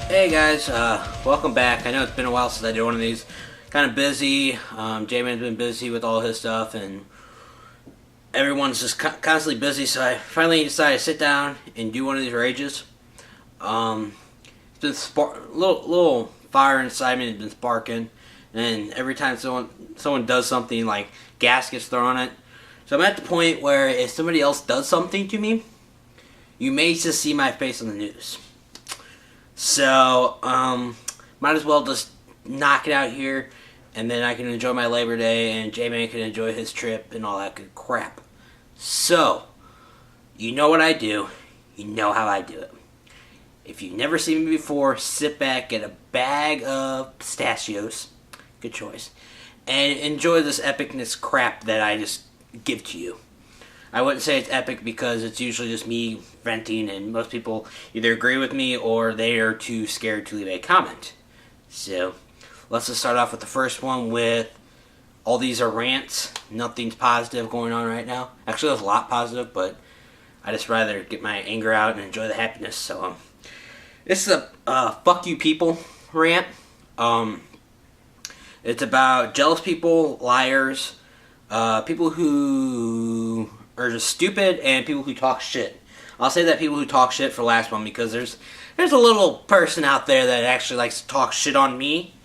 Hey guys, welcome back. I know it's been a while since I did one of these. Kind of busy. J-Man's been busy with all his stuff, and everyone's just constantly busy. So I finally decided to sit down and do one of these rages. It's been little fire inside me has been sparking, and every time someone does something, like gas gets thrown on it. So I'm at the point where if somebody else does something to me, you may just see my face on the news. So, might as well just knock it out here, and then I can enjoy my Labor Day, and J-Man can enjoy his trip, and all that good crap. So, you know what I do. You know how I do it. If you've never seen me before, sit back, get a bag of pistachios, good choice, and enjoy this epicness crap that I just give to you. I wouldn't say it's epic because it's usually just me venting, and most people either agree with me or they are too scared to leave a comment. So, let's just start off with the first one with all these are rants. Nothing's positive going on right now. Actually, there's a lot positive, but I just rather get my anger out and enjoy the happiness. So, this is a fuck you people rant. It's about jealous people, liars, people who are just stupid, and people who talk shit. I'll say that people who talk shit for the last one because there's a little person out there that actually likes to talk shit on me,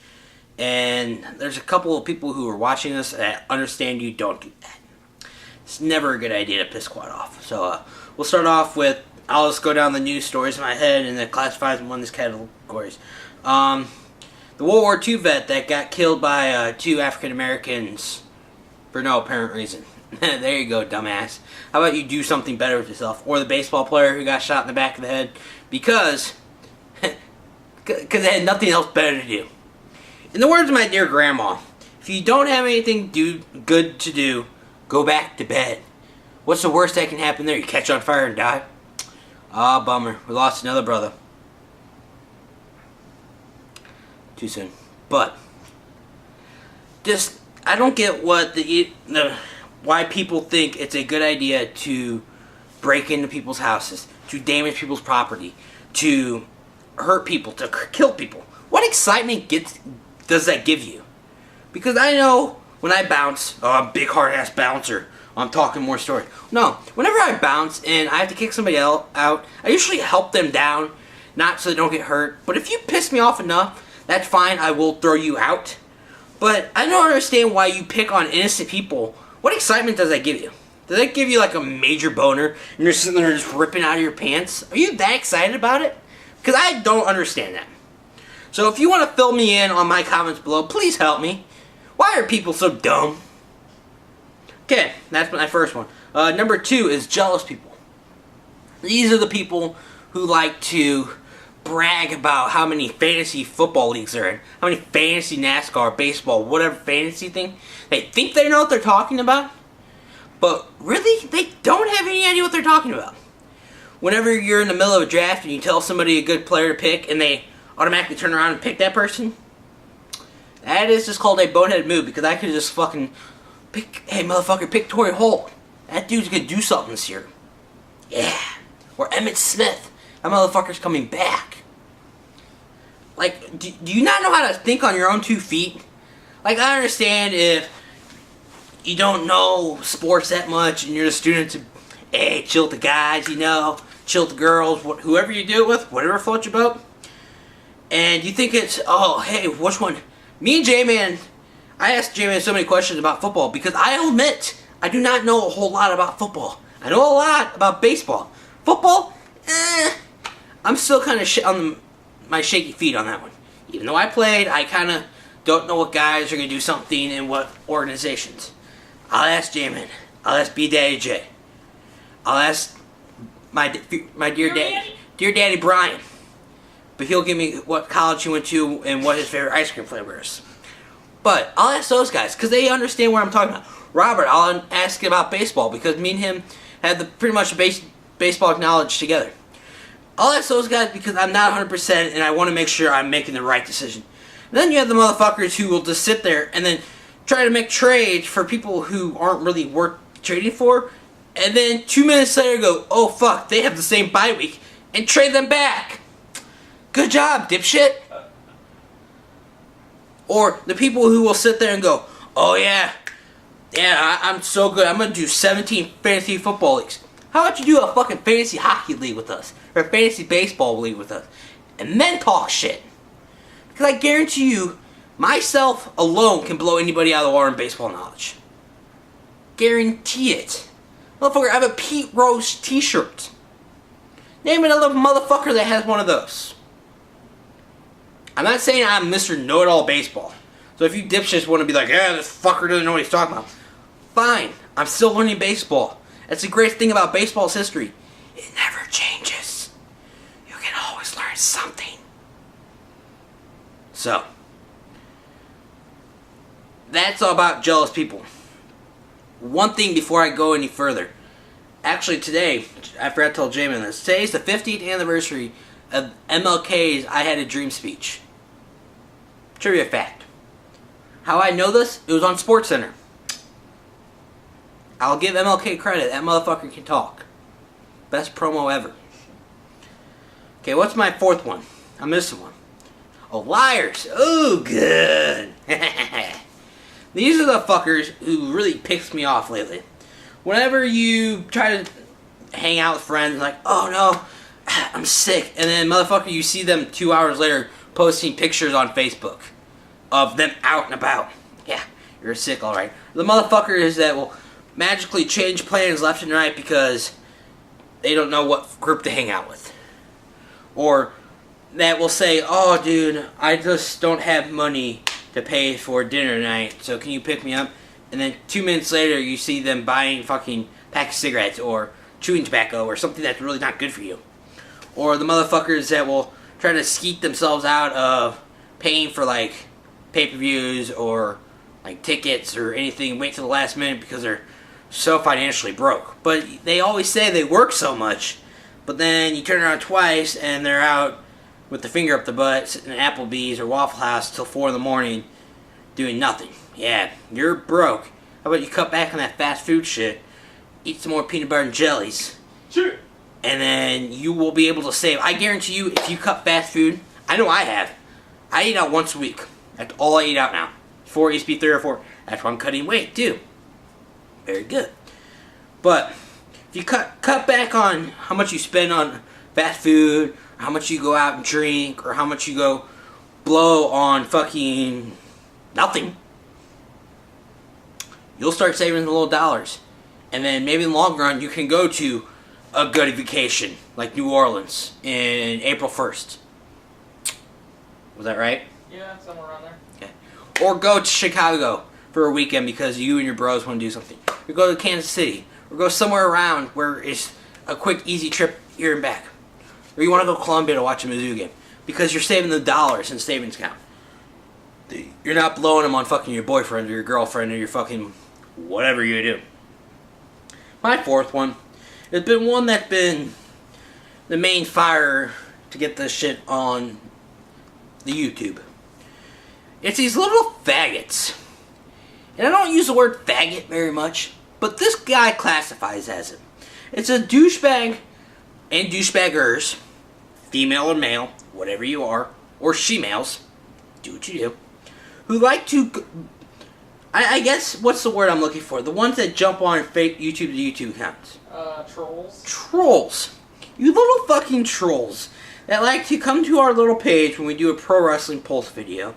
and there's a couple of people who are watching this that understand you don't do that. It's never a good idea to piss Quad off. So we'll start off with, I'll just go down the news stories in my head and then classify them in one of these categories. The World War II vet that got killed by two African Americans for no apparent reason. There you go, dumbass. How about you do something better with yourself? Or the baseball player who got shot in the back of the head because they had nothing else better to do. In the words of my dear grandma, if you don't have anything good to do, go back to bed. What's the worst that can happen there? You catch on fire and die? Ah, bummer. We lost another brother. Too soon. But, just, I don't get what why people think it's a good idea to break into people's houses, to damage people's property, to hurt people, to kill people. What excitement does that give you? Because I know when I bounce, oh, I'm a big hard-ass bouncer, I'm talking more story. No, whenever I bounce and I have to kick somebody else out, I usually help them down, not so they don't get hurt. But if you piss me off enough, that's fine, I will throw you out. But I don't understand why you pick on innocent people. What excitement does that give you? Does that give you like a major boner and you're sitting there just ripping out of your pants? Are you that excited about it? Because I don't understand that. So if you want to fill me in on my comments below, please help me. Why are people so dumb? Okay, that's my first one. Number two is jealous people. These are the people who like to brag about how many fantasy football leagues they're in, how many fantasy NASCAR, baseball, whatever fantasy thing. They think they know what they're talking about, but really, they don't have any idea what they're talking about. Whenever you're in the middle of a draft and you tell somebody a good player to pick and they automatically turn around and pick that person, that is just called a boneheaded move, because I could just fucking pick, hey motherfucker, pick Torrey Holt. That dude's gonna do something this year. Yeah. Or Emmitt Smith. That motherfucker's coming back. Like, do you not know how to think on your own 2 feet? Like, I understand if you don't know sports that much and you're a student to, hey, chill with the guys, you know, chill with the girls, whoever you do it with, whatever floats your boat. And you think it's, oh, hey, which one? Me and J-Man, I asked J-Man so many questions about football because I admit I do not know a whole lot about football. I know a lot about baseball. Football, I'm still kind of on my shaky feet on that one. Even though I played, I kind of don't know what guys are going to do something in what organizations. I'll ask J-Man. I'll ask B-Daddy J. I'll ask my dear daddy Brian. But he'll give me what college he went to and what his favorite ice cream flavor is. But I'll ask those guys because they understand what I'm talking about. Robert, I'll ask about baseball because me and him have pretty much baseball knowledge together. I'll ask those guys because I'm not 100% and I want to make sure I'm making the right decision. And then you have the motherfuckers who will just sit there and then try to make trades for people who aren't really worth trading for, and then 2 minutes later go, oh fuck, they have the same bye week, and trade them back. Good job, dipshit. Or the people who will sit there and go, oh yeah, I'm so good. I'm going to do 17 fantasy football leagues. How about you do a fucking fantasy hockey league with us? Or a fantasy baseball league with us? And then talk shit. Because I guarantee you, myself alone can blow anybody out of the water in baseball knowledge. Guarantee it. Motherfucker, I have a Pete Rose t-shirt. Name another motherfucker that has one of those. I'm not saying I'm Mr. Know-It-All Baseball. So if you dipshits want to be like, yeah, this fucker doesn't know what he's talking about. Fine. I'm still learning baseball. That's the great thing about baseball's history. It never changes. You can always learn something. So, that's all about jealous people. One thing before I go any further. Actually today, I forgot to tell Jamin this. Today's the 50th anniversary of MLK's I Had a Dream speech. Trivia fact. How I know this? It was on SportsCenter. I'll give MLK credit. That motherfucker can talk. Best promo ever. Okay, what's my fourth one? I'm missing one. Oh, liars. Oh, good. These are the fuckers who really picks me off lately. Whenever you try to hang out with friends, like, oh no, I'm sick. And then, motherfucker, you see them 2 hours later posting pictures on Facebook of them out and about. Yeah, you're sick, alright. The motherfuckers that will magically change plans left and right because they don't know what group to hang out with. Or that will say, oh dude, I just don't have money to pay for dinner tonight, so can you pick me up? And then 2 minutes later you see them buying fucking pack of cigarettes or chewing tobacco or something that's really not good for you. Or the motherfuckers that will try to skeet themselves out of paying for like pay-per-views or like tickets or anything, wait till the last minute because they're so financially broke. But they always say they work so much, but then you turn around twice and they're out with the finger up the butt sitting at Applebee's or Waffle House till 4 in the morning doing nothing. Yeah, you're broke. How about you cut back on that fast food shit, eat some more peanut butter and jellies, Sure. and then you will be able to save. I guarantee you, if you cut fast food, I know I have. I eat out once a week. That's all I eat out now. Before it used to be 3 or 4. That's why I'm cutting weight too. Very good. But if you cut back on how much you spend on fast food, or how much you go out and drink, or how much you go blow on fucking nothing, you'll start saving the little dollars. And then maybe in the long run, you can go to a good vacation, like New Orleans, in April 1st. Was that right? Yeah, somewhere around there. Okay. Or go to Chicago for a weekend because you and your bros want to do something. Or go to Kansas City. Or go somewhere around where it's a quick, easy trip here and back. Or you want to go to Columbia to watch a Mizzou game. Because you're saving the dollars in savings account. You're not blowing them on fucking your boyfriend or your girlfriend or your fucking whatever you do. My fourth one has been one that's been the main fire to get this shit on the YouTube. It's these little faggots. And I don't use the word faggot very much, but this guy classifies as it. It's a douchebag and douchebaggers, female or male, whatever you are, or she-males, do what you do, who like to, I guess, what's the word I'm looking for? The ones that jump on fake YouTube to YouTube accounts. Trolls. Trolls. You little fucking trolls that like to come to our little page when we do a Pro Wrestling Pulse video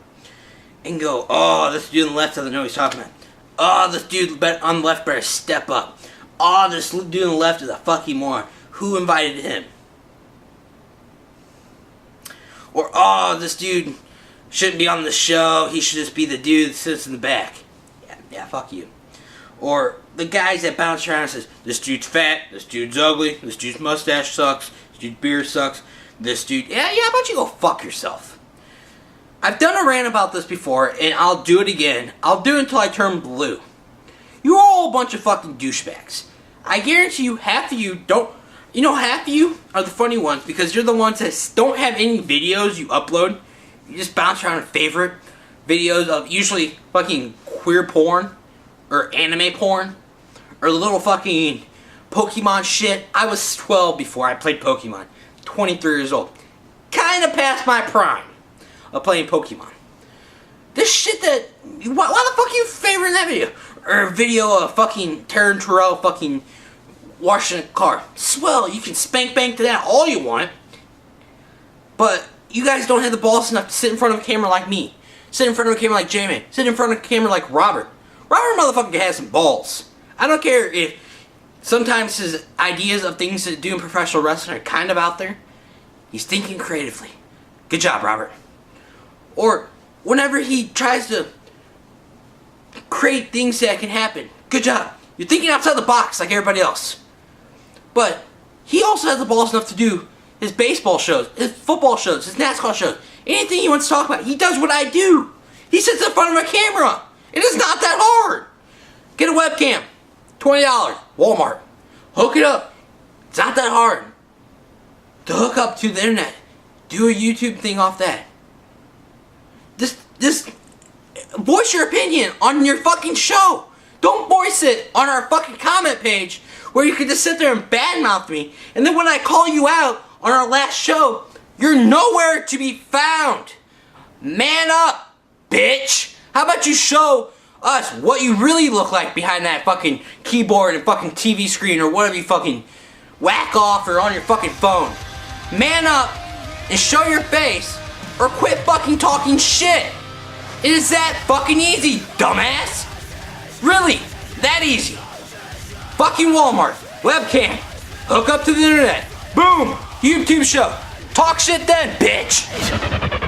and go, oh, this dude on the left doesn't know what he's talking about. Oh, this dude on the left better step up. Oh, this dude on the left is a fucking moron. Who invited him? Or, oh, this dude shouldn't be on the show. He should just be the dude that sits in the back. Yeah, fuck you. Or the guys that bounce around and says, this dude's fat, this dude's ugly, this dude's mustache sucks, this dude's beard sucks, this dude... Yeah, how about you go fuck yourself? I've done a rant about this before, and I'll do it again. I'll do it until I turn blue. You're all a bunch of fucking douchebags. I guarantee you, half of you don't... You know, half of you are the funny ones because you're the ones that don't have any videos you upload. You just bounce around and favorite videos of usually fucking queer porn or anime porn or little fucking Pokemon shit. I was 12 before I played Pokemon. 23 years old. kind of past my prime of playing Pokemon. This shit that... Why the fuck are you favoring that video? Or a video of fucking Terran Terrell fucking washing a car. Swell, you can spank bank to that all you want. But you guys don't have the balls enough to sit in front of a camera like me. Sit in front of a camera like J-Man. Sit in front of a camera like Robert. Robert motherfucker has some balls. I don't care if sometimes his ideas of things to do in professional wrestling are kind of out there. He's thinking creatively. Good job, Robert. Or whenever he tries to create things that can happen. Good job. You're thinking outside the box like everybody else. But he also has the balls enough to do his baseball shows, his football shows, his NASCAR shows. Anything he wants to talk about, he does what I do. He sits in front of a camera. It is not that hard. Get a webcam. $20. Walmart. Hook it up. It's not that hard to hook up to the internet. Do a YouTube thing off that. Just voice your opinion on your fucking show. Don't voice it on our fucking comment page where you can just sit there and badmouth me. And then when I call you out on our last show, you're nowhere to be found. Man up, bitch. How about you show us what you really look like behind that fucking keyboard and fucking TV screen or whatever you fucking whack off or on your fucking phone. Man up and show your face or quit fucking talking shit. It is that fucking easy, dumbass. Really, that easy. Fucking Walmart, webcam, hook up to the internet, boom, YouTube show. Talk shit then, bitch.